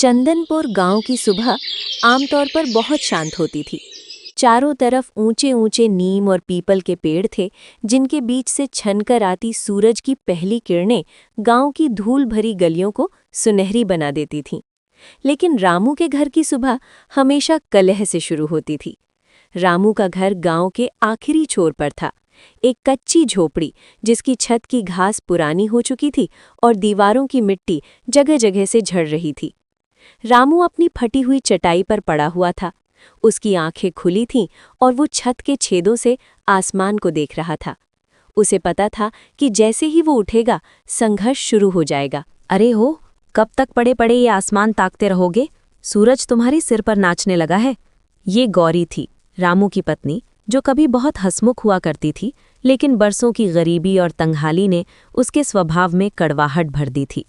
चंदनपुर गांव की सुबह आमतौर पर बहुत शांत होती थी। चारों तरफ ऊंचे ऊंचे नीम और पीपल के पेड़ थे, जिनके बीच से छनकर आती सूरज की पहली किरणें गांव की धूल भरी गलियों को सुनहरी बना देती थीं। लेकिन रामू के घर की सुबह हमेशा कलह से शुरू होती थी। रामू का घर गांव के आखिरी छोर पर था, एक कच्ची झोपड़ी जिसकी छत की घास पुरानी हो चुकी थी और दीवारों की मिट्टी जगह जगह से झड़ रही थी। रामू अपनी फटी हुई चटाई पर पड़ा हुआ था। उसकी आंखें खुली थीं और वो छत के छेदों से आसमान को देख रहा था। उसे पता था कि जैसे ही वो उठेगा, संघर्ष शुरू हो जाएगा। अरे हो, कब तक पड़े पड़े ये आसमान ताकते रहोगे? सूरज तुम्हारे सिर पर नाचने लगा है। ये गौरी थी, रामू की पत्नी, जो कभी बहुत हंसमुख हुआ करती थी, लेकिन बरसों की गरीबी और तंगहाली ने उसके स्वभाव में कड़वाहट भर दी थी।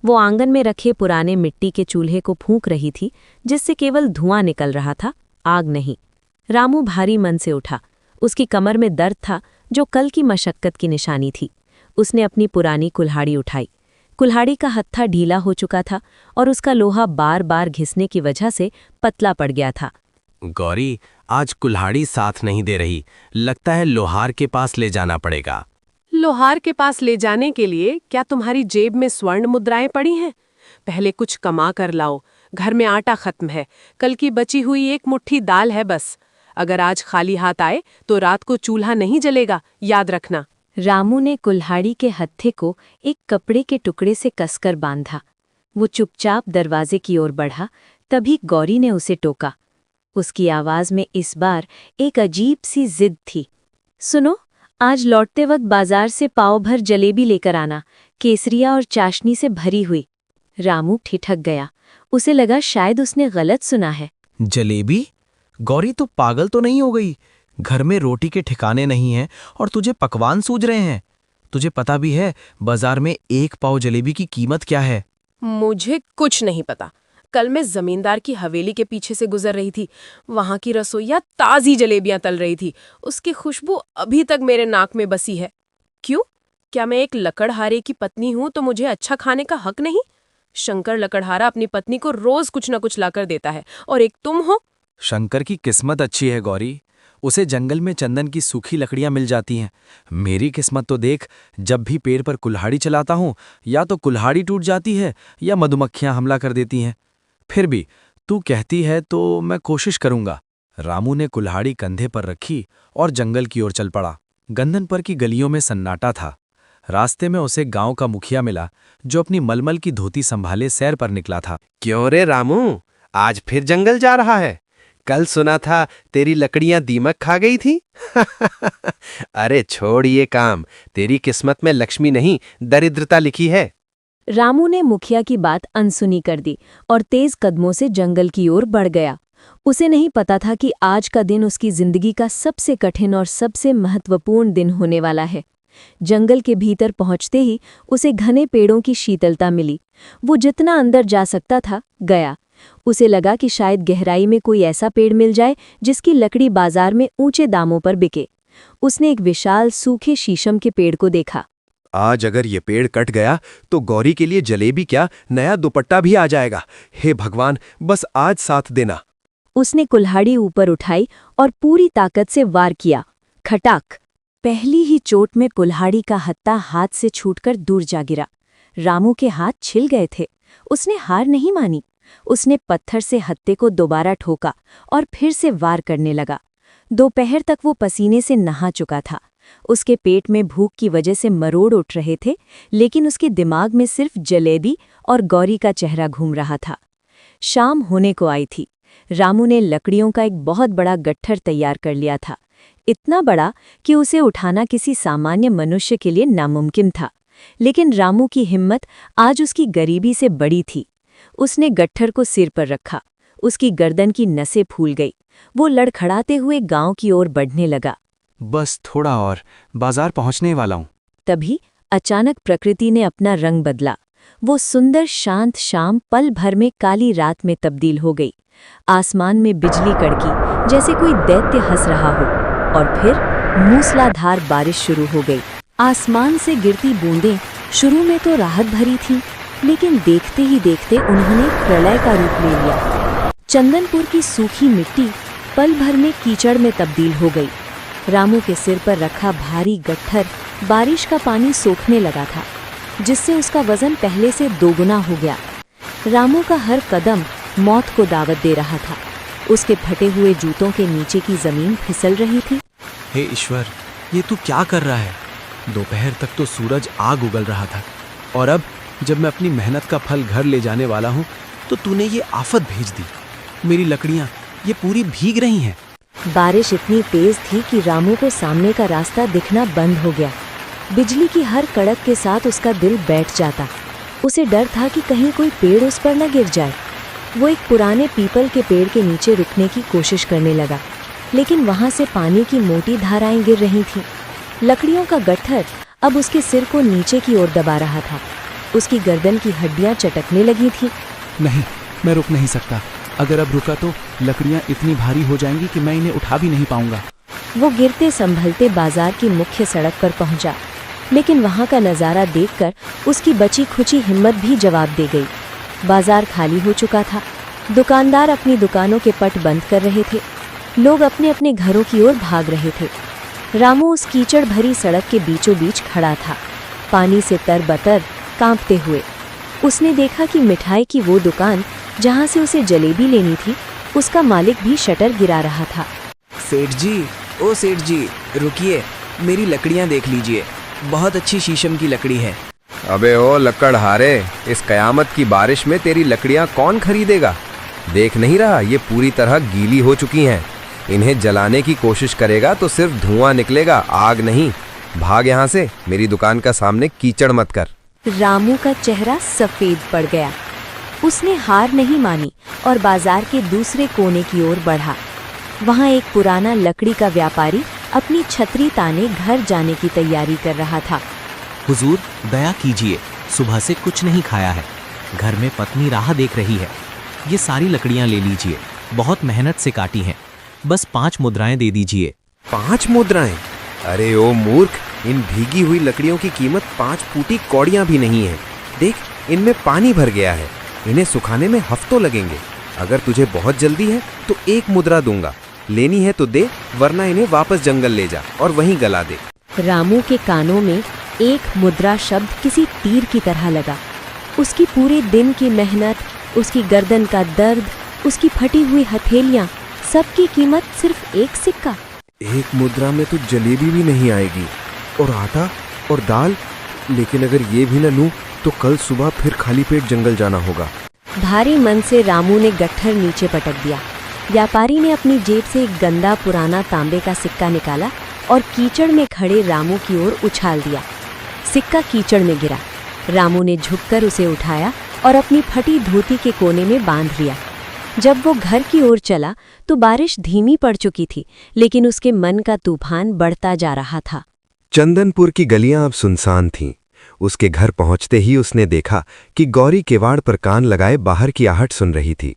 वो आंगन में रखे पुराने मिट्टी के चूल्हे को फूंक रही थी, जिससे केवल धुआं निकल रहा था, आग नहीं। रामू भारी मन से उठा। उसकी कमर में दर्द था, जो कल की मशक्कत की निशानी थी। उसने अपनी पुरानी कुल्हाड़ी उठाई। कुल्हाड़ी का हत्था ढीला हो चुका था और उसका लोहा बार बार घिसने की वजह से पतला पड़ गया था। गौरी, आज कुल्हाड़ी साथ नहीं दे रही। लगता है लोहार के पास ले जाना पड़ेगा। लोहार के पास ले जाने के लिए क्या तुम्हारी जेब में स्वर्ण मुद्राएं पड़ी हैं? पहले कुछ कमा कर लाओ। घर में आटा खत्म है, कल की बची हुई एक मुट्ठी दाल है बस। अगर आज खाली हाथ आए तो रात को चूल्हा नहीं जलेगा, याद रखना। रामू ने कुल्हाड़ी के हत्थे को एक कपड़े के टुकड़े से कसकर बांधा। वो चुपचाप दरवाजे की ओर बढ़ा, तभी गौरी ने उसे टोका। उसकी आवाज में इस बार एक अजीब सी जिद थी। सुनो, आज लौटते वक्त बाजार से पाव भर जलेबी लेकर आना, केसरिया और चाशनी से भरी हुई। रामू ठिठक गया। उसे लगा शायद उसने गलत सुना है। जलेबी? गौरी, तो पागल तो नहीं हो गई? घर में रोटी के ठिकाने नहीं हैं और तुझे पकवान सूझ रहे हैं। तुझे पता भी है बाजार में एक पाव जलेबी की कीमत क्या है? मुझे कुछ नहीं पता। कल मैं जमींदार की हवेली के पीछे से गुजर रही थी। वहां की रसोइया ताजी जलेबियां तल रही थी। उसकी खुशबू अभी तक मेरे नाक में बसी है। क्यों? क्या मैं एक लकड़हारे की पत्नी हूं तो मुझे अच्छा खाने का हक नहीं? शंकर लकड़हारा अपनी पत्नी को रोज कुछ न कुछ लाकर देता है, और एक तुम हो। शंकर की किस्मत अच्छी है गौरी। उसे जंगल में चंदन की सूखी लकड़ियां मिल जाती हैं। मेरी किस्मत तो देख, जब भी पेड़ पर कुल्हाड़ी चलाता हूं, या तो कुल्हाड़ी टूट जाती है या मधुमक्खियां हमला कर देती हैं। फिर भी तू कहती है तो मैं कोशिश करूंगा। रामू ने कुल्हाड़ी कंधे पर रखी और जंगल की ओर चल पड़ा। गंदनपर की गलियों में सन्नाटा था। रास्ते में उसे गांव का मुखिया मिला, जो अपनी मलमल की धोती संभाले सैर पर निकला था। क्यों रे रामू, आज फिर जंगल जा रहा है? कल सुना था तेरी लकड़ियां दीमक खा गई थी। अरे छोड़ ये काम, तेरी किस्मत में लक्ष्मी नहीं दरिद्रता लिखी है। रामू ने मुखिया की बात अनसुनी कर दी और तेज कदमों से जंगल की ओर बढ़ गया। उसे नहीं पता था कि आज का दिन उसकी जिंदगी का सबसे कठिन और सबसे महत्वपूर्ण दिन होने वाला है। जंगल के भीतर पहुंचते ही उसे घने पेड़ों की शीतलता मिली। वो जितना अंदर जा सकता था, गया। उसे लगा कि शायद गहराई में कोई ऐसा पेड़ मिल जाए जिसकी लकड़ी बाजार में ऊंचे दामों पर बिके। उसने एक विशाल सूखे शीशम के पेड़ को देखा। आज अगर ये पेड़ कट गया तो गौरी के लिए जलेबी क्या, नया दुपट्टा भी आ जाएगा। हे भगवान, बस आज साथ देना। उसने कुल्हाड़ी ऊपर उठाई और पूरी ताकत से वार किया। खटाक! पहली ही चोट में कुल्हाड़ी का हत्था हाथ से छूटकर दूर जा गिरा। रामू के हाथ छिल गए थे। उसने हार नहीं मानी। उसने पत्थर से हत्थे को दोबारा ठोका और फिर से वार करने लगा। दोपहर तक वो पसीने से नहा चुका था। उसके पेट में भूख की वजह से मरोड़ उठ रहे थे, लेकिन उसके दिमाग में सिर्फ जलेबी और गौरी का चेहरा घूम रहा था। शाम होने को आई थी। रामू ने लकड़ियों का एक बहुत बड़ा गट्ठर तैयार कर लिया था, इतना बड़ा कि उसे उठाना किसी सामान्य मनुष्य के लिए नामुमकिन था। लेकिन रामू की हिम्मत आज उसकी गरीबी से बड़ी थी। उसने गट्ठर को सिर पर रखा। उसकी गर्दन की नसें फूल गई। वो लड़खड़ाते हुए गांव की ओर बढ़ने लगा। बस थोड़ा और, बाजार पहुंचने वाला हूं। तभी अचानक प्रकृति ने अपना रंग बदला। वो सुंदर शांत शाम पल भर में काली रात में तब्दील हो गई। आसमान में बिजली कड़की, जैसे कोई दैत्य हंस रहा हो, और फिर मूसलाधार बारिश शुरू हो गई। आसमान से गिरती बूंदें शुरू में तो राहत भरी थीं, लेकिन देखते ही देखते उन्होंने प्रलय का रूप ले लिया। चंदनपुर की सूखी मिट्टी पल भर में कीचड़ में तब्दील हो गई। रामू के सिर पर रखा भारी गट्ठर बारिश का पानी सोखने लगा था, जिससे उसका वजन पहले से दोगुना हो गया। रामू का हर कदम मौत को दावत दे रहा था। उसके फटे हुए जूतों के नीचे की जमीन फिसल रही थी। हे ईश्वर, ये तू क्या कर रहा है? दोपहर तक तो सूरज आग उगल रहा था, और अब जब मैं अपनी मेहनत का फल घर ले जाने वाला हूँ तो तूने ये आफत भेज दी। मेरी लकड़ियाँ ये पूरी भीग रही हैं। बारिश इतनी तेज थी कि रामू को सामने का रास्ता दिखना बंद हो गया। बिजली की हर कड़क के साथ उसका दिल बैठ जाता। उसे डर था कि कहीं कोई पेड़ उस पर न गिर जाए। वो एक पुराने पीपल के पेड़ के नीचे रुकने की कोशिश करने लगा, लेकिन वहां से पानी की मोटी धाराएं गिर रही थीं। लकड़ियों का गट्ठर अब उसके सिर को नीचे की ओर दबा रहा था। उसकी गर्दन की हड्डियां चटकने लगी थीं। नहीं, मैं रुक नहीं सकता। अगर अब रुका तो लकड़ियां इतनी भारी हो जाएंगी कि मैं इन्हें उठा भी नहीं पाऊंगा। वो गिरते संभलते बाजार की मुख्य सड़क पर पहुंचा, लेकिन वहां का नज़ारा देखकर उसकी बची खुची हिम्मत भी जवाब दे गई। बाजार खाली हो चुका था। दुकानदार अपनी दुकानों के पट बंद कर रहे थे। लोग अपने अपने घरों की ओर भाग रहे थे। रामू उस कीचड़ भरी सड़क के बीचों बीच खड़ा था, पानी से तरबतर कांपते हुए। उसने देखा कि मिठाई की वो दुकान जहां से उसे जलेबी लेनी थी, उसका मालिक भी शटर गिरा रहा था। सेठ जी, ओ सेठ जी, रुकिए, मेरी लकड़ियां देख लीजिए। बहुत अच्छी शीशम की लकड़ी है। अबे ओ लकड़हारे, इस कयामत की बारिश में तेरी लकड़ियां कौन खरीदेगा? देख नहीं रहा ये पूरी तरह गीली हो चुकी हैं। इन्हें जलाने की कोशिश करेगा तो सिर्फ धुआं निकलेगा, आग नहीं। भाग यहाँ से, मेरी दुकान का सामने कीचड़ मत कर। रामू का चेहरा सफेद पड़ गया। उसने हार नहीं मानी और बाजार के दूसरे कोने की ओर बढ़ा। वहां एक पुराना लकड़ी का व्यापारी अपनी छतरी ताने घर जाने की तैयारी कर रहा था। हुजूर, दया कीजिए, सुबह से कुछ नहीं खाया है। घर में पत्नी राह देख रही है। ये सारी लकड़ियां ले लीजिए, बहुत मेहनत से काटी हैं। बस 5 मुद्राएं दे दीजिए। 5 मुद्राएं? अरे ओ मूर्ख, इन भीगी हुई लकड़ियों की कीमत 5 फूटी कौड़ियां भी नहीं है। देख, इनमें पानी भर गया है। इन्हें सुखाने में हफ्तों लगेंगे। अगर तुझे बहुत जल्दी है तो 1 मुद्रा दूंगा। लेनी है तो दे, वरना इन्हें वापस जंगल ले जा और वहीं गला दे। रामू के कानों में 1 मुद्रा शब्द किसी तीर की तरह लगा। उसकी पूरे दिन की मेहनत, उसकी गर्दन का दर्द, उसकी फटी हुई हथेलियां, सबकी कीमत सिर्फ 1 सिक्का। 1 मुद्रा में तो जलेबी भी नहीं आएगी, और आटा और दाल। लेकिन अगर ये भी न लूं तो कल सुबह फिर खाली पेट जंगल जाना होगा। भारी मन से रामू ने गट्ठर नीचे पटक दिया। व्यापारी ने अपनी जेब से एक गंदा पुराना तांबे का सिक्का निकाला और कीचड़ में खड़े रामू की ओर उछाल दिया। सिक्का कीचड़ में गिरा। रामू ने झुककर उसे उठाया और अपनी फटी धोती के कोने में बांध लिया। जब वो घर की ओर चला तो बारिश धीमी पड़ चुकी थी, लेकिन उसके मन का तूफान बढ़ता जा रहा था। चंदनपुर की गलियां अब सुनसान थीं। उसके घर पहुंचते ही उसने देखा कि गौरी किवाड़ पर कान लगाए बाहर की आहट सुन रही थी।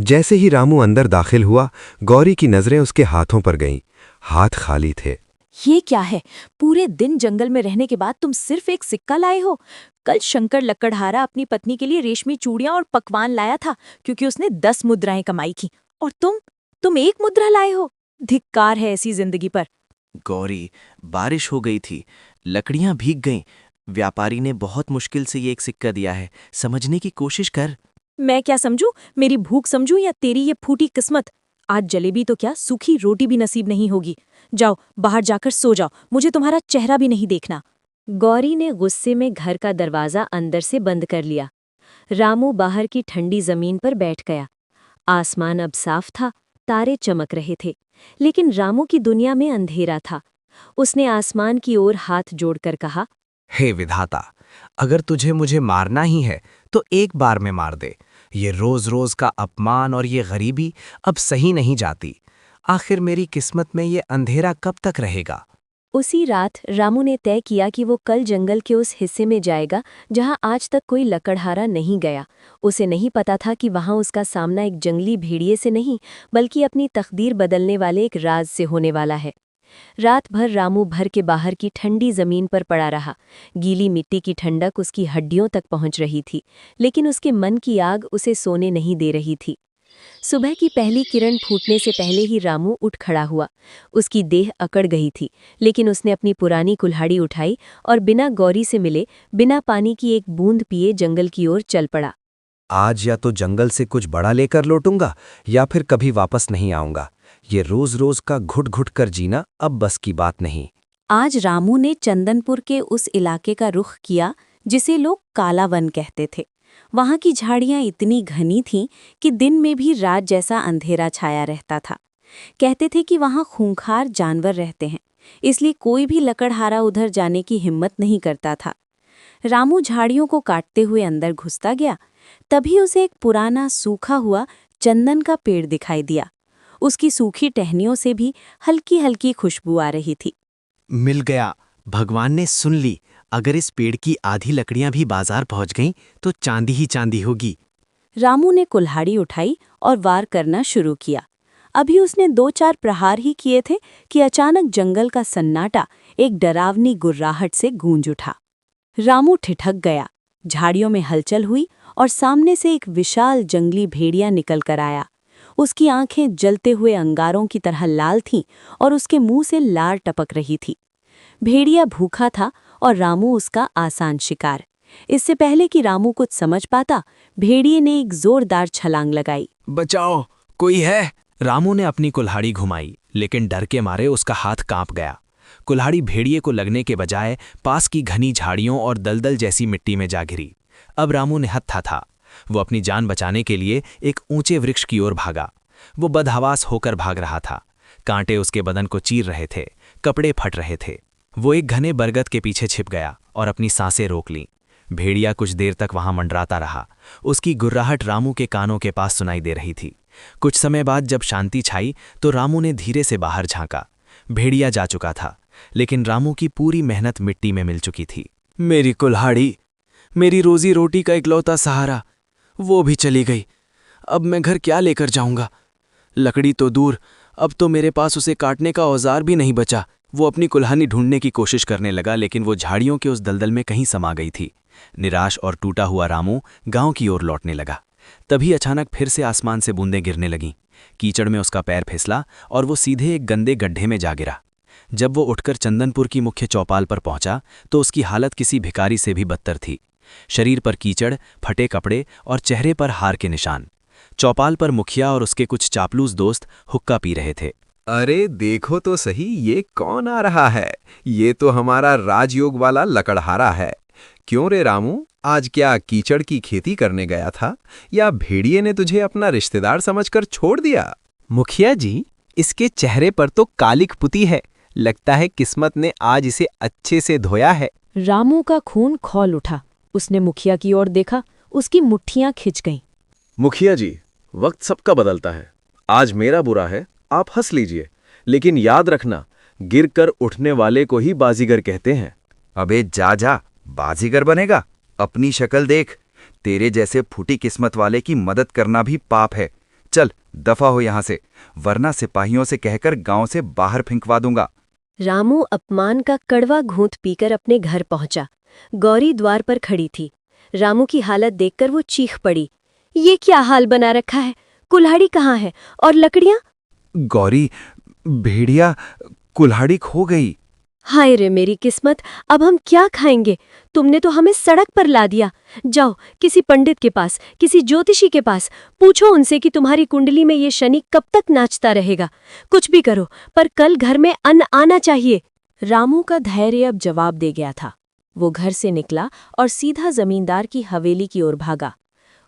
जैसे ही रामू अंदर दाखिल हुआ, गौरी की नजरें उसके हाथों पर गईं। हाथ खाली थे। ये क्या है? पूरे दिन जंगल में रहने के बाद तुम सिर्फ एक सिक्का लाए हो? कल शंकर लकड़हारा अपनी पत्नी के लिए रेशमी चूड़ियां और पकवान लाया था, क्योंकि उसने 10 मुद्राएं कमाई की, और तुम 1 मुद्रा लाए हो। धिक्कार है ऐसी जिंदगी पर। गौरी, बारिश हो गई थी, लकड़ियां भीग गईं। व्यापारी ने बहुत मुश्किल से ये एक सिक्का दिया है, समझने की कोशिश कर। मैं क्या समझूं? मेरी भूख समझूं या तेरी ये फूटी किस्मत? आज जलेबी तो क्या, सूखी रोटी भी नसीब नहीं होगी। जाओ, बाहर जाकर सो जाओ, मुझे तुम्हारा चेहरा भी नहीं देखना। गौरी ने गुस्से में घर का दरवाजा अंदर से बंद कर लिया। रामू बाहर की ठंडी जमीन पर बैठ गया। आसमान अब साफ था, तारे चमक रहे थे, लेकिन रामू की दुनिया में अंधेरा था। उसने आसमान की ओर हाथ जोड़कर कहा, हे विधाता, अगर तुझे मुझे मारना ही है तो एक बार में मार दे। ये रोज रोज का अपमान और ये गरीबी अब सही नहीं जाती। आखिर मेरी किस्मत में ये अंधेरा कब तक रहेगा? उसी रात रामू ने तय किया कि वो कल जंगल के उस हिस्से में जाएगा जहां आज तक कोई लकड़हारा नहीं गया। उसे नहीं पता था कि वहां उसका सामना एक जंगली भेड़िए से नहीं, बल्कि अपनी तकदीर बदलने वाले एक राज से होने वाला है। रात भर रामू भर के बाहर की ठंडी जमीन पर पड़ा रहा। गीली मिट्टी की ठंडक उसकी हड्डियों तक पहुंच रही थी, लेकिन उसके मन की आग उसे सोने नहीं दे रही थी। सुबह की पहली किरण फूटने से पहले ही रामू उठ खड़ा हुआ। उसकी देह अकड़ गई थी, लेकिन उसने अपनी पुरानी कुल्हाड़ी उठाई और बिना गौरी से मिले, बिना पानी की एक बूंद पिए जंगल की ओर चल पड़ा। आज या तो जंगल से कुछ बड़ा लेकर लौटूंगा या फिर कभी वापस नहीं आऊंगा। ये रोज रोज का घुट घुट कर जीना अब बस की बात नहीं। आज रामू ने चंदनपुर के उस इलाके का रुख किया जिसे लोग काला वन कहते थे। वहां की झाड़ियां इतनी घनी थीं कि दिन में भी रात जैसा अंधेरा छाया रहता था। कहते थे कि वहां खूंखार जानवर रहते हैं, इसलिए कोई भी लकड़हारा उधर जाने की हिम्मत नहीं करता था। रामू झाड़ियों को काटते हुए अंदर घुसता गया। तभी उसे एक पुराना सूखा हुआ चंदन का पेड़ दिखाई दिया। उसकी सूखी टहनियों से भी हल्की हल्की खुशबू आ रही थी। मिल गया। भगवान ने सुन ली। अगर इस पेड़ की आधी लकड़ियां भी बाजार पहुंच गईं तो चांदी ही चांदी होगी। रामू ने कुल्हाड़ी उठाई और वार करना शुरू किया। अभी उसने 2-4 प्रहार ही किए थे कि अचानक जंगल का सन्नाटा एक डरावनी गुर्राहट से गूंज उठा। रामू ठिठक गया। झाड़ियों में हलचल हुई और सामने से एक विशाल जंगली भेड़िया निकल कर आया। उसकी आंखें जलते हुए अंगारों की तरह लाल थीं और उसके मुंह से लार टपक रही थी। भेड़िया भूखा था और रामू उसका आसान शिकार। इससे पहले कि रामू कुछ समझ पाता, भेड़िए ने एक जोरदार छलांग लगाई। बचाओ, कोई है? रामू ने अपनी कुल्हाड़ी घुमाई, लेकिन डर के मारे उसका हाथ कांप गया। कुल्हाड़ी भेड़िए को लगने के बजाय पास की घनी झाड़ियों और दलदल जैसी मिट्टी में जा गिरी। अब रामू निहत्था था। वो अपनी जान बचाने के लिए एक ऊंचे वृक्ष की ओर भागा। वो बदहवास होकर भाग रहा था। कांटे उसके बदन को चीर रहे थे, कपड़े फट रहे थे। वो एक घने बरगद के पीछे छिप गया और अपनी सांसें रोक लीं। भेड़िया कुछ देर तक वहां मंडराता रहा। उसकी गुर्राहट रामू के कानों के पास सुनाई दे रही थी। कुछ समय बाद जब शांति छाई तो रामू ने धीरे से बाहर झांका। भेड़िया जा चुका था, लेकिन रामू की पूरी मेहनत मिट्टी में मिल चुकी थी। मेरी कुल्हाड़ी, मेरी रोजी रोटी का इकलौता सहारा, वो भी चली गई। अब मैं घर क्या लेकर जाऊंगा? लकड़ी तो दूर, अब तो मेरे पास उसे काटने का औजार भी नहीं बचा। वो अपनी कुल्हाड़ी ढूंढने की कोशिश करने लगा, लेकिन वो झाड़ियों के उस दलदल में कहीं समा गई थी। निराश और टूटा हुआ रामू गांव की ओर लौटने लगा। तभी अचानक फिर से आसमान से बूंदें गिरने लगीं। कीचड़ में उसका पैर फिसला और वो सीधे एक गंदे गड्ढे में जा गिरा। जब वो उठकर चंदनपुर की मुख्य चौपाल पर पहुंचा तो उसकी हालत किसी भिखारी से भी बदतर थी। शरीर पर कीचड़, फटे कपड़े और चेहरे पर हार के निशान। चौपाल पर मुखिया और उसके कुछ चापलूस दोस्त हुक्का पी रहे थे। अरे देखो तो सही, ये कौन आ रहा है? ये तो हमारा राजयोग वाला लकड़हारा है। क्यों रे रामू, आज क्या कीचड़ की खेती करने गया था या भेड़िए ने तुझे अपना रिश्तेदार समझकर छोड़ दिया? मुखिया जी, इसके चेहरे पर तो कालिक पुती है। लगता है किस्मत ने आज इसे अच्छे से धोया है। रामू का खून खौल उठा। उसने मुखिया की ओर देखा। उसकी मुट्ठियां खिंच गईं। मुखिया जी, वक्त सबका बदलता है। आज मेरा बुरा है, आप हंस लीजिए, लेकिन याद रखना, गिरकर उठने वाले को ही बाजीगर कहते हैं। अबे जा जा, बाजीगर बनेगा? अपनी शक्ल देख। तेरे जैसे फूटी किस्मत वाले की मदद करना भी पाप है। चल दफा हो यहां से, वरना सिपाहियों से कहकर गांव से बाहर फेंकवा दूंगा। रामू अपमान का कड़वा घूंट पीकर अपने घर पहुंचा। गौरी द्वार पर खड़ी थी। रामू की हालत देखकर वो चीख पड़ी। ये क्या हाल बना रखा है? कुल्हाड़ी कहाँ है और लकड़ियां? गौरी, भेड़िया कुल्हाड़ी खो गई। हाय रे मेरी किस्मत, अब हम क्या खाएंगे? तुमने तो हमें सड़क पर ला दिया। जाओ किसी पंडित के पास, किसी ज्योतिषी के पास, पूछो उनसे कि तुम्हारी कुंडली में ये शनि कब तक नाचता रहेगा। कुछ भी करो, पर कल घर में अन्न आना चाहिए। रामू का धैर्य अब जवाब दे गया था। वो घर से निकला और सीधा जमींदार की हवेली की ओर भागा।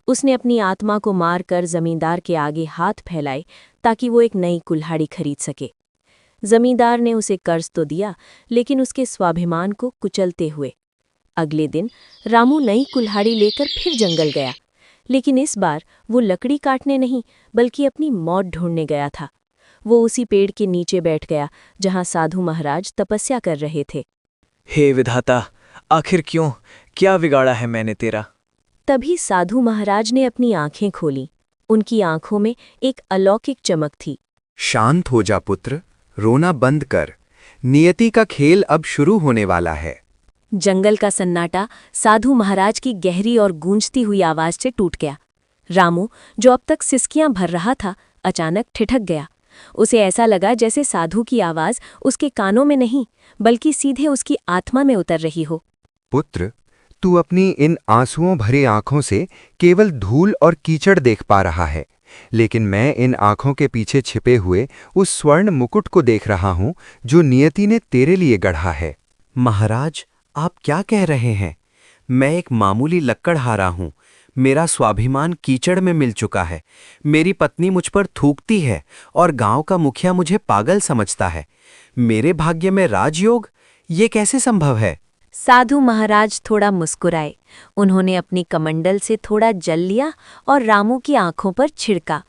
उसने अपनी आत्मा को मारकर जमींदार के आगे हाथ फैलाए ताकि वो एक नई कुल्हाड़ी खरीद सके। जमींदार ने उसे कर्ज तो दिया, लेकिन उसके स्वाभिमान को कुचलते हुए। अगले दिन रामू नई कुल्हाड़ी लेकर फिर जंगल गया, लेकिन इस बार वो लकड़ी काटने नहीं बल्कि अपनी मौत ढूंढने गया था। वो उसी पेड़ के नीचे बैठ गया जहां साधु महाराज तपस्या कर रहे थे। हे विधाता, आखिर क्यों? क्या बिगाड़ा है मैंने तेरा? तभी साधु महाराज ने अपनी आंखें खोलीं। उनकी आंखों में एक अलौकिक चमक थी। शांत हो जा पुत्र, रोना बंद कर। नियति का खेल अब शुरू होने वाला है। जंगल का सन्नाटा साधु महाराज की गहरी और गूंजती हुई आवाज से टूट गया। रामू, जो अब तक सिसकियां भर रहा था, अचानक ठिठक गया। उसे ऐसा लगा जैसे साधु की आवाज उसके कानों में नहीं, बल्कि सीधे उसकी आत्मा में उतर रही हो। पुत्र, तू अपनी इन आंसुओं भरी आंखों से केवल धूल और कीचड़ देख पा रहा है, लेकिन मैं इन आंखों के पीछे छिपे हुए उस स्वर्ण मुकुट को देख रहा हूं जो नियति ने तेरे लिए गढ़ा है। महाराज, आप क्या कह रहे हैं? मैं एक मामूली लक्कड़हारा हूं। मेरा स्वाभिमान कीचड़ में मिल चुका है। मेरी पत्नी मुझ पर थूकती है और गांव का मुखिया मुझे पागल समझता है। मेरे भाग्य में राजयोग, ये कैसे संभव है? साधु महाराज थोड़ा मुस्कुराए। उन्होंने अपनी कमंडल से थोड़ा जल लिया और रामू की आंखों पर छिड़का।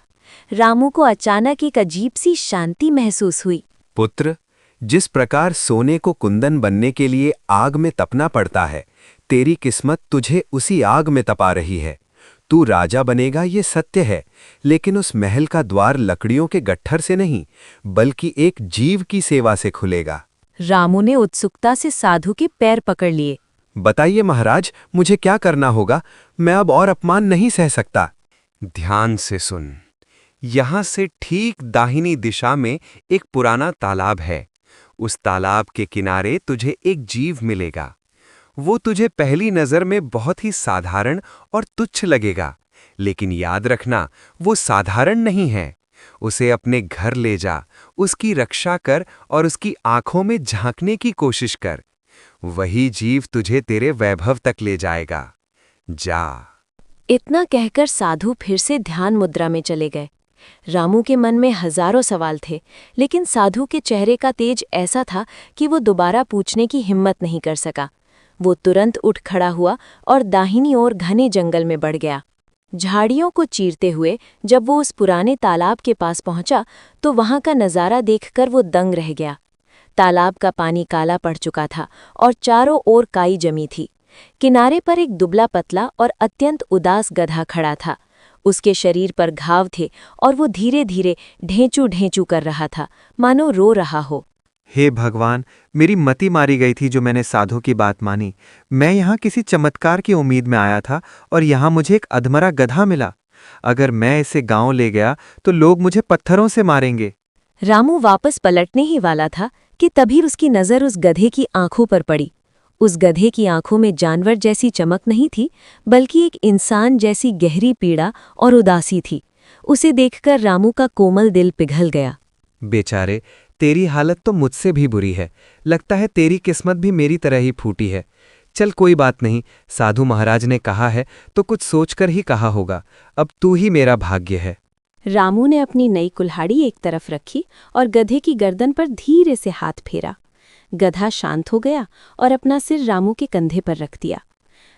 रामू को अचानक एक अजीब सी शांति महसूस हुई। पुत्र, जिस प्रकार सोने को कुंदन बनने के लिए आग में तपना पड़ता है, तेरी किस्मत तुझे उसी आग में तपा रही है। तू राजा बनेगा ये सत्य है, लेकिन उस महल का द्वार लकड़ियों के गट्ठर से नहीं, बल्कि एक जीव की सेवा से खुलेगा। रामू ने उत्सुकता से साधु के पैर पकड़ लिए। बताइए महाराज, मुझे क्या करना होगा? मैं अब और अपमान नहीं सह सकता। ध्यान से सुन। यहां से ठीक दाहिनी दिशा में एक पुराना तालाब है। उस तालाब के किनारे तुझे एक जीव मिलेगा। वो तुझे पहली नजर में बहुत ही साधारण और तुच्छ लगेगा, लेकिन याद रखना, वो साधारण नहीं है। उसे अपने घर ले जा, उसकी रक्षा कर और उसकी आंखों में झांकने की कोशिश कर। वही जीव तुझे तेरे वैभव तक ले जाएगा। जा। इतना कहकर साधु फिर से ध्यान मुद्रा में चले गए। रामू के मन में हजारों सवाल थे, लेकिन साधु के चेहरे का तेज ऐसा था कि वो दोबारा पूछने की हिम्मत नहीं कर सका। वो तुरंत उठ खड़ा हुआ और दाहिनी ओर घने जंगल में बढ़ गया। झाड़ियों को चीरते हुए जब वो उस पुराने तालाब के पास पहुंचा, तो वहां का नज़ारा देखकर वो दंग रह गया। तालाब का पानी काला पड़ चुका था और चारों ओर काई जमी थी। किनारे पर एक दुबला पतला और अत्यंत उदास गधा खड़ा था। उसके शरीर पर घाव थे और वो धीरे धीरे ढेंचू ढेंचू कर रहा था, मानो रो रहा हो। हे भगवान, मेरी मति मारी गई थी जो मैंने साधु की बात मानी। मैं यहाँ किसी चमत्कार की उम्मीद में आया था और यहाँ मुझे एक अधमरा गधा मिला। अगर मैं इसे गांव ले गया तो लोग मुझे पत्थरों से मारेंगे। रामू वापस पलटने ही वाला था कि तभी उसकी नज़र उस गधे की आंखों पर पड़ी। उस गधे की आंखों में जानवर जैसी चमक नहीं थी, बल्कि एक इंसान जैसी गहरी पीड़ा और उदासी थी। उसे देखकर रामू का कोमल दिल पिघल गया। बेचारे, तेरी हालत तो मुझसे भी बुरी है। लगता है तेरी किस्मत भी मेरी तरह ही फूटी है। चल कोई बात नहीं, साधु महाराज ने कहा है तो कुछ सोचकर ही कहा होगा। अब तू ही मेरा भाग्य है। रामू ने अपनी नई कुल्हाड़ी एक तरफ रखी और गधे की गर्दन पर धीरे से हाथ फेरा। गधा शांत हो गया और अपना सिर रामू के कंधे पर रख दिया।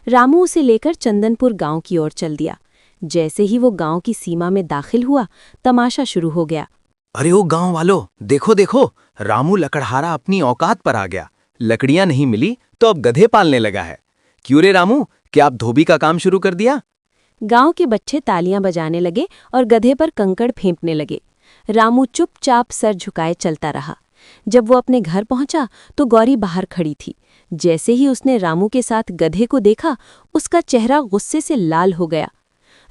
रामू उसे लेकर चंदनपुर गांव की ओर चल दिया। जैसे ही वो गांव की सीमा में दाखिल हुआ, तमाशा शुरू हो गया। अरे ओ गांव वालों, देखो देखो, रामू लकड़हारा अपनी औकात पर आ गया। लकड़ियां नहीं मिली तो अब गधे पालने लगा है। क्यों रे रामू, क्या आप धोबी का काम शुरू कर दिया? गांव के बच्चे तालियां बजाने लगे और गधे पर कंकड़ फेंकने लगे। रामू चुपचाप सर झुकाए चलता रहा। जब वो अपने घर पहुंचा तो गौरी बाहर खड़ी थी। जैसे ही उसने रामू के साथ गधे को देखा, उसका चेहरा गुस्से से लाल हो गया।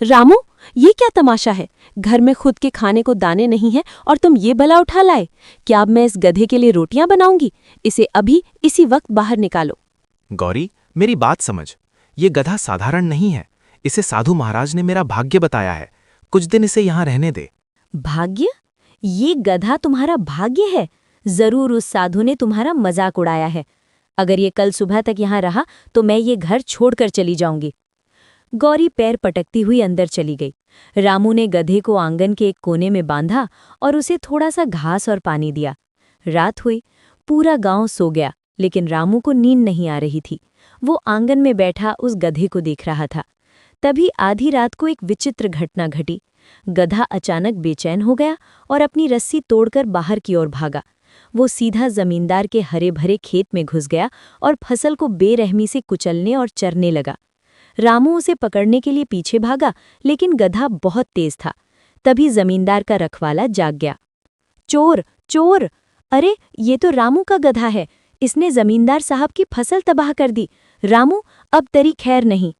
रामू, ये क्या तमाशा है? घर में खुद के खाने को दाने नहीं हैं और तुम ये बला उठा लाए। क्या अब मैं इस गधे के लिए रोटियां बनाऊंगी? इसे अभी इसी वक्त बाहर निकालो। गौरी, मेरी बात समझ। ये गधा साधारण नहीं है। इसे साधु महाराज ने मेरा भाग्य बताया है। कुछ दिन इसे यहाँ रहने दे। भाग्य? ये गधा तुम्हारा भाग्य है? जरूर उस साधु ने तुम्हारा मजाक उड़ाया है। अगर ये कल सुबह तक यहाँ रहा तो मैं ये घर छोड़कर चली जाऊंगी। गौरी पैर पटकती हुई अंदर चली गई। रामू ने गधे को आंगन के एक कोने में बांधा और उसे थोड़ा सा घास और पानी दिया। रात हुई, पूरा गांव सो गया, लेकिन रामू को नींद नहीं आ रही थी। वो आंगन में बैठा उस गधे को देख रहा था। तभी आधी रात को एक विचित्र घटना घटी। गधा अचानक बेचैन हो गया और अपनी रस्सी तोड़कर बाहर की ओर भागा। वो सीधा जमींदार के हरे भरे खेत में घुस गया और फसल को बेरहमी से कुचलने और चरने लगा। रामू उसे पकड़ने के लिए पीछे भागा, लेकिन गधा बहुत तेज था। तभी जमींदार का रखवाला जाग गया। चोर, चोर! अरे ये तो रामू का गधा है, इसने जमींदार साहब की फसल तबाह कर दी। रामू, अब तेरी खैर नहीं।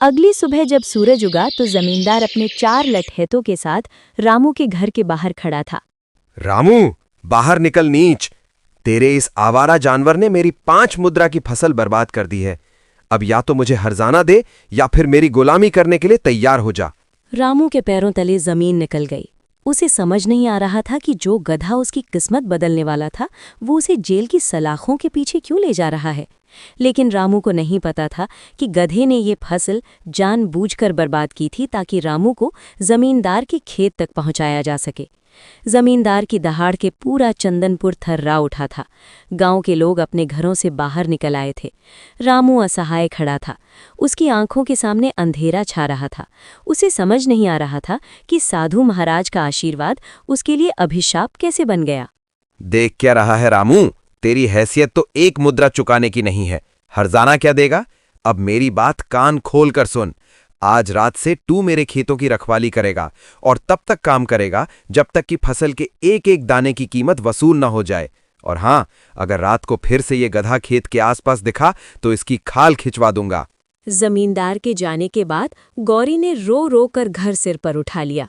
अगली सुबह जब सूरज उगा तो जमींदार अपने 4 लठैतों के साथ रामू के घर के बाहर खड़ा था। रामू, बाहर निकल नीच। तेरे इस आवारा जानवर ने मेरी 5 मुद्रा की फसल बर्बाद कर दी है। अब या तो मुझे हर्जाना दे या फिर मेरी गुलामी करने के लिए तैयार हो जा। रामू के पैरों तले जमीन निकल गई। उसे समझ नहीं आ रहा था कि जो गधा उसकी किस्मत बदलने वाला था वो उसे जेल की सलाखों के पीछे क्यों ले जा रहा है। लेकिन रामू को नहीं पता था कि गधे ने ये फसल जानबूझकर बर्बाद की थी ताकि रामू को जमींदार के खेत तक पहुंचाया जा सके। जमींदार की दहाड़ के पूरा चंदनपुर थर्रा उठा था। गांव के लोग अपने घरों से बाहर निकल आए थे। रामू असहाय खड़ा था। उसकी आंखों के सामने अंधेरा छा रहा था। उसे समझ नहीं आ रहा था कि साधु महाराज का आशीर्वाद उसके लिए अभिशाप कैसे बन गया। देख क्या रहा है रामू, तेरी हैसियत तो 1 मुद्रा चुकाने की नहीं है। हर्जाना क्या देगा? अब मेरी बात कान खोल कर सुन। आज रात से तू मेरे खेतों की रखवाली करेगा और तब तक काम करेगा जब तक कि फसल के एक एक दाने की कीमत वसूल न हो जाए। और हाँ, अगर रात को फिर से ये गधा खेत के आसपास दिखा तो इसकी खाल खिंचवा दूंगा। जमींदार के जाने के बाद गौरी ने रो रो कर घर सिर पर उठा लिया।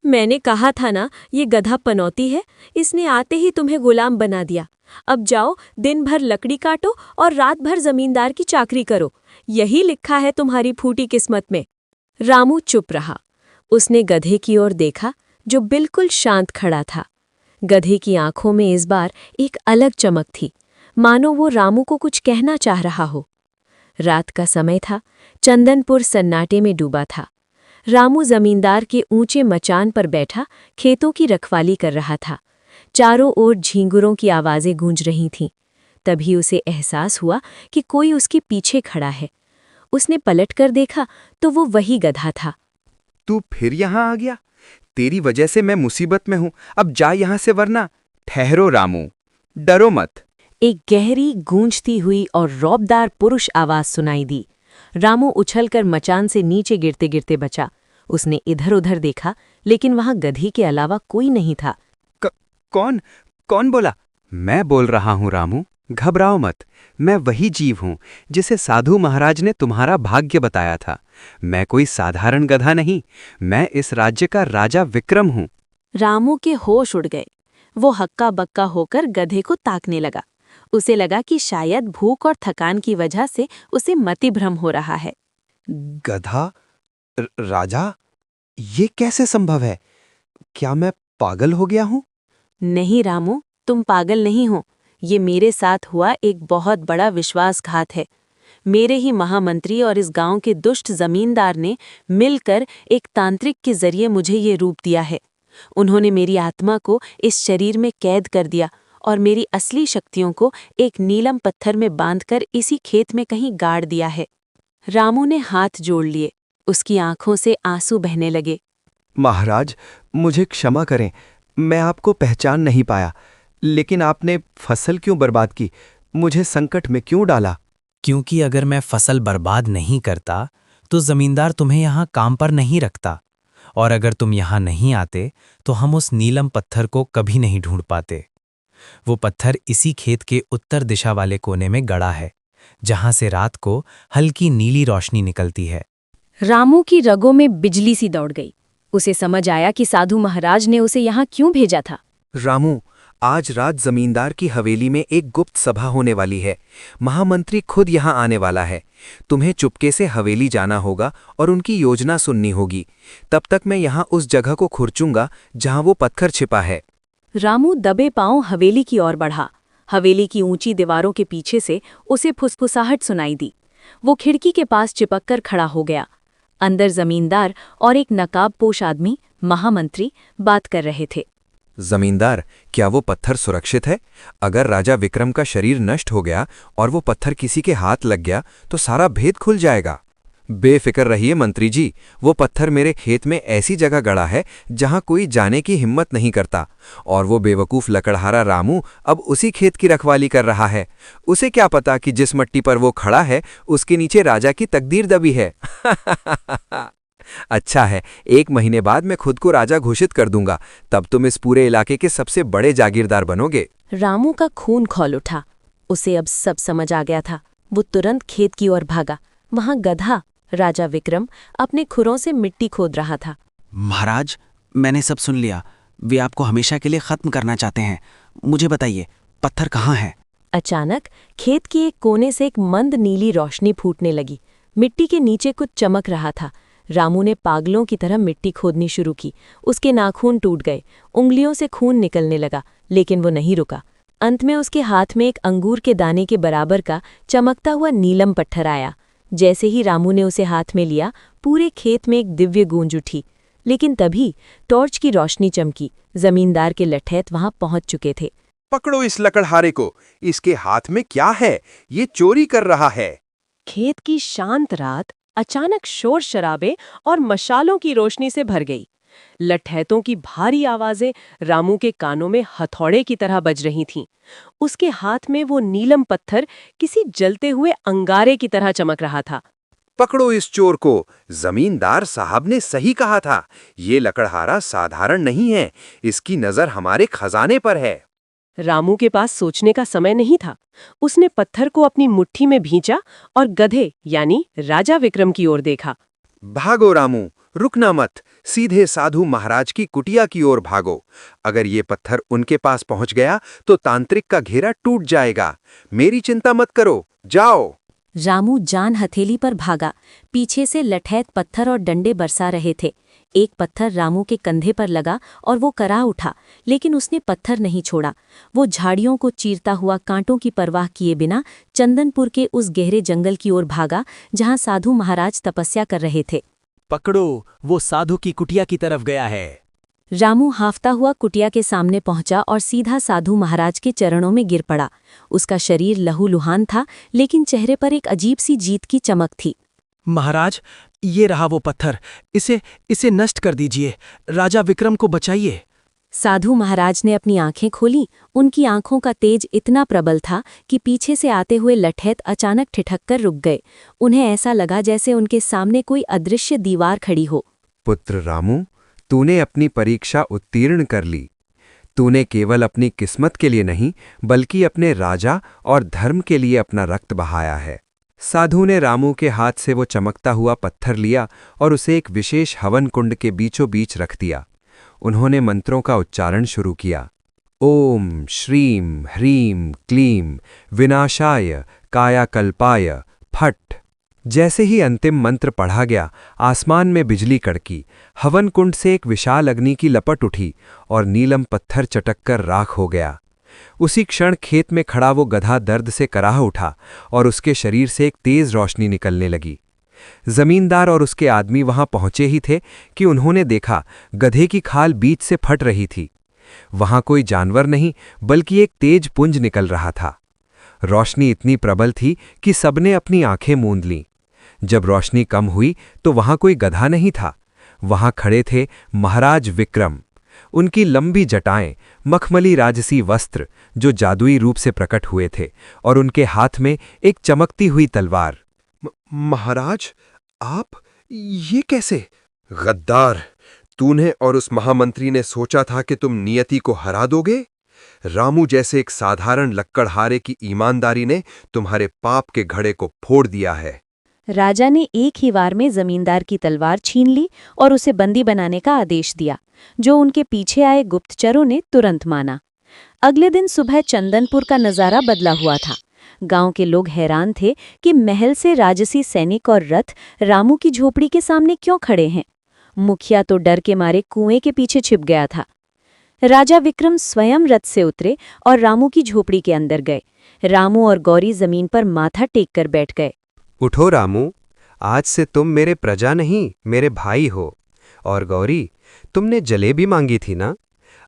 मैंने कहा था ना, ये गधा पनौती है, इसने आते ही तुम्हें गुलाम बना दिया। अब जाओ, दिन भर लकड़ी काटो और रात भर जमींदार की चाकरी करो। यही लिखा है तुम्हारी फूटी किस्मत में। रामू चुप रहा। उसने गधे की ओर देखा जो बिल्कुल शांत खड़ा था। गधे की आंखों में इस बार एक अलग चमक थी, मानो वो रामू को कुछ कहना चाह रहा हो। रात का समय था। चंदनपुर सन्नाटे में डूबा था। रामू जमींदार के ऊंचे मचान पर बैठा खेतों की रखवाली कर रहा था। चारों ओर झींगुरों की आवाजें गूंज रही थीं। तभी उसे एहसास हुआ कि कोई उसके पीछे खड़ा है। उसने पलटकर देखा तो वो वही गधा था। तू फिर यहाँ आ गया? तेरी वजह से मैं मुसीबत में हूं। अब जा यहाँ से, वरना। ठहरो रामू, डरो मत। एक गहरी गूंजती हुई और रौबदार पुरुष आवाज सुनाई दी। रामू उछलकर मचान से नीचे गिरते गिरते बचा। उसने इधर उधर देखा, लेकिन वहां गधी के अलावा कोई नहीं था। कौन बोला? मैं बोल रहा हूं रामू, घबराओ मत। मैं वही जीव हूं जिसे साधु महाराज ने तुम्हारा भाग्य बताया था। मैं कोई साधारण गधा नहीं, मैं इस राज्य का राजा विक्रम हूं। रामू के होश उड़ गए। वो हक्का बक्का होकर गधे को ताकने लगा। उसे लगा कि शायद भूख और थकान की वजह से उसे मतिभ्रम हो रहा है। गधा? राजा? ये कैसे संभव है? क्या मैं पागल हो गया हूं? नहीं रामू, तुम पागल नहीं हो। ये मेरे साथ हुआ एक बहुत बड़ा विश्वासघात है। मेरे ही महामंत्री और इस गांव के दुष्ट जमींदार ने मिलकर एक तांत्रिक के जरिए मुझे ये रूप दिया है। उन्होंने मेरी आत्मा को इस शरीर में कैद कर दिया और मेरी असली शक्तियों को एक नीलम पत्थर में बांधकर इसी खेत में कहीं गाड़ दिया है। रामू ने हाथ जोड़ लिए। उसकी आंखों से आंसू बहने लगे। महाराज, मुझे क्षमा करें, मैं आपको पहचान नहीं पाया। लेकिन आपने फसल क्यों बर्बाद की? मुझे संकट में क्यों डाला? क्योंकि अगर मैं फसल बर्बाद नहीं करता तो जमींदार तुम्हें यहाँ काम पर नहीं रखता, और अगर तुम यहाँ नहीं आते तो हम उस नीलम पत्थर को कभी नहीं ढूंढ पाते। वो पत्थर इसी खेत के उत्तर दिशा वाले कोने में गड़ा है, जहां से रात को हल्की नीली रोशनी निकलती है। रामू की रगों में बिजली सी दौड़ गई। उसे समझ आया कि साधु महाराज ने उसे यहाँ क्यों भेजा था। रामू, आज रात जमींदार की हवेली में एक गुप्त सभा होने वाली है। महामंत्री खुद यहाँ आने वाला है। तुम्हें चुपके से हवेली जाना होगा और उनकी योजना सुननी होगी। तब तक मैं यहाँ उस जगह को खुरचूंगा जहाँ वो पत्थर छिपा है। रामू दबे पांव हवेली की ओर बढ़ा। हवेली की ऊंची दीवारों के पीछे से उसे फुसफुसाहट सुनाई दी। वो खिड़की के पास चिपककर खड़ा हो गया। अंदर जमींदार और एक नकाबपोश आदमी, महामंत्री, बात कर रहे थे। जमींदार, क्या वो पत्थर सुरक्षित है? अगर राजा विक्रम का शरीर नष्ट हो गया और वो पत्थर किसी के हाथ लग गया तो सारा भेद खुल जाएगा। बेफिक्र रहिए मंत्री जी, वो पत्थर मेरे खेत में ऐसी जगह गड़ा है जहां कोई जाने की हिम्मत नहीं करता, और वो बेवकूफ लकड़हारा रामू अब उसी खेत की रखवाली कर रहा है। उसे क्या पता कि जिस मट्टी पर वो खड़ा है उसके नीचे राजा की तकदीर दबी है। अच्छा है, 1 महीने बाद मैं खुद को राजा घोषित कर दूंगा, तब तुम इस पूरे इलाके के सबसे बड़े जागीरदार बनोगे। रामू का खून खौल उठा। उसे अब सब समझ आ गया था। वो तुरंत खेत की ओर भागा। वहां गधा राजा विक्रम अपने खुरों से मिट्टी खोद रहा था। महाराज, मैंने सब सुन लिया। वे आपको हमेशा के लिए खत्म करना चाहते हैं। मुझे बताइए, पत्थर कहाँ है? अचानक खेत के एक कोने से एक मंद नीली रोशनी फूटने लगी। मिट्टी के नीचे कुछ चमक रहा था। रामू ने पागलों की तरह मिट्टी खोदनी शुरू की। उसके नाखून टूट गए, उंगलियों से खून निकलने लगा, लेकिन वो नहीं रुका। अंत में उसके हाथ में एक अंगूर के दाने के बराबर का चमकता हुआ नीलम पत्थर आया। जैसे ही रामू ने उसे हाथ में लिया, पूरे खेत में एक दिव्य गूंज उठी। लेकिन तभी टॉर्च की रोशनी चमकी। जमींदार के लठैत वहां पहुंच चुके थे। पकड़ो इस लकड़हारे को, इसके हाथ में क्या है? ये चोरी कर रहा है। खेत की शांत रात अचानक शोर शराबे और मशालों की रोशनी से भर गई। लठैतों की भारी आवाजें रामू के कानों में हथौड़े की तरह बज रही थीं। उसके हाथ में वो नीलम पत्थर किसी जलते हुए अंगारे की तरह चमक रहा था। पकड़ो इस चोर को, जमींदार साहब ने सही कहा था। ये लकड़हारा साधारण नहीं है, इसकी नजर हमारे खजाने पर है। रामू के पास सोचने का समय नहीं था। उसने पत्थर को अपनी मुट्ठी में भींचा और गधे यानी राजा विक्रम की ओर देखा। भागो रामू, रुकना मत, सीधे साधु महाराज की कुटिया की ओर भागो। अगर ये पत्थर उनके पास पहुंच गया तो तांत्रिक का घेरा टूट जाएगा। मेरी चिंता मत करो, जाओ। रामू जान हथेली पर भागा। पीछे से लठैत पत्थर और डंडे बरसा रहे थे। एक पत्थर रामू के कंधे पर लगा और वो करा उठा, लेकिन उसने पत्थर नहीं छोड़ा। वो झाड़ियों को चीरता हुआ कांटों की परवाह किए बिना चंदनपुर के उस गहरे जंगल की ओर भागा जहां साधु महाराज तपस्या कर रहे थे। पकड़ो, वो साधु की कुटिया की तरफ गया है। रामू हाफता हुआ कुटिया के सामने पहुंचा और सीधा साधु महाराज के चरणों में गिर पड़ा। उसका शरीर लहूलुहान था, लेकिन चेहरे पर एक अजीब सी जीत की चमक थी। महाराज, ये रहा वो पत्थर, इसे नष्ट कर दीजिए। राजा विक्रम को बचाइए। साधु महाराज ने अपनी आंखें खोली। उनकी आंखों का तेज इतना प्रबल था कि पीछे से आते हुए लठैत अचानक ठिठक कर रुक गए। उन्हें ऐसा लगा जैसे उनके सामने कोई अदृश्य दीवार खड़ी हो। पुत्र रामू, तूने अपनी परीक्षा उत्तीर्ण कर ली। तूने केवल अपनी किस्मत के लिए नहीं, बल्कि अपने राजा और धर्म के लिए अपना रक्त बहाया है। साधु ने रामू के हाथ से वो चमकता हुआ पत्थर लिया और उसे एक विशेष हवन कुंड के बीचों बीच रख दिया। उन्होंने मंत्रों का उच्चारण शुरू किया। ओम श्रीम ह्रीम क्लीम विनाशाय कायाकल्पाय फट। जैसे ही अंतिम मंत्र पढ़ा गया, आसमान में बिजली कड़की। हवन कुंड से एक विशाल अग्नि की लपट उठी और नीलम पत्थर चटककर राख हो गया। उसी क्षण खेत में खड़ा वो गधा दर्द से कराह उठा और उसके शरीर से एक तेज रोशनी निकलने लगी। जमींदार और उसके आदमी वहां पहुंचे ही थे कि उन्होंने देखा गधे की खाल बीच से फट रही थी। वहां कोई जानवर नहीं, बल्कि एक तेज पुंज निकल रहा था। रोशनी इतनी प्रबल थी कि सबने अपनी आंखें मूंद लीं। जब रोशनी कम हुई तो वहां कोई गधा नहीं था। वहां खड़े थे महाराज विक्रम। उनकी लंबी जटाएं, मखमली राजसी वस्त्र जो जादुई रूप से प्रकट हुए थे, और उनके हाथ में एक चमकती हुई तलवार। महाराज, आप ये कैसे? गद्दार, तूने और उस महामंत्री ने सोचा था कि तुम नियति को हरा दोगे? रामू जैसे एक साधारण लक्कड़हारे की ईमानदारी ने तुम्हारे पाप के घड़े को फोड़ दिया है। राजा ने एक ही वार में जमींदार की तलवार छीन ली और उसे बंदी बनाने का आदेश दिया, जो उनके पीछे आए गुप्तचरों ने तुरंत माना। अगले दिन सुबह चंदनपुर का नजारा बदला हुआ था। गांव के लोग हैरान थे कि महल से राजसी सैनिक और रथ रामू की झोपड़ी के सामने क्यों खड़े हैं। मुखिया तो डर के मारे कुएं के पीछे छिप गया था। राजा विक्रम स्वयं रथ से उतरे और रामू की झोपड़ी के अंदर गए। रामू और गौरी जमीन पर माथा टेक कर बैठ गए। उठो रामू, आज से तुम मेरे प्रजा नहीं, मेरे भाई हो। और गौरी, तुमने जलेबी मांगी थी ना?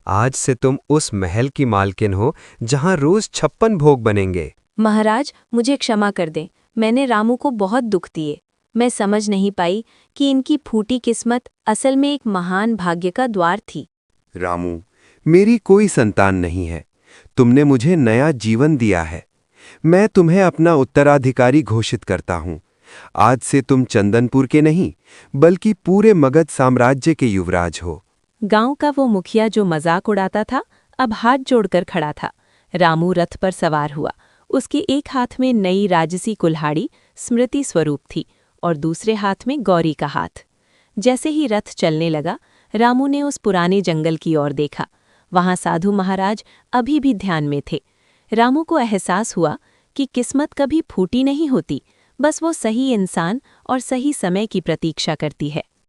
आज से तुम उस महल की मालकिन हो जहां रोज 56 भोग बनेंगे। महाराज, मुझे क्षमा कर दें। मैंने रामू को बहुत दुख दिए। मैं समझ नहीं पाई कि इनकी फूटी किस्मत असल में एक महान भाग्य का द्वार थी। रामू, मेरी कोई संतान नहीं है। तुमने मुझे नया जीवन दिया है। मैं तुम्हें अपना उत्तराधिकारी घोषित करता हूँ। आज से तुम चंदनपुर के नहीं बल्कि पूरे मगध साम्राज्य के युवराज हो। गांव का वो मुखिया जो मजाक उड़ाता था अब हाथ जोड़कर खड़ा था। रामू रथ पर सवार हुआ। उसके एक हाथ में नई राजसी कुल्हाड़ी स्मृति स्वरूप थी और दूसरे हाथ में गौरी का हाथ। जैसे ही रथ चलने लगा, रामू ने उस पुराने जंगल की ओर देखा। वहां साधु महाराज अभी भी ध्यान में थे। रामू को एहसास हुआ कि किस्मत कभी फूटी नहीं होती, बस वो सही इंसान और सही समय की प्रतीक्षा करती है।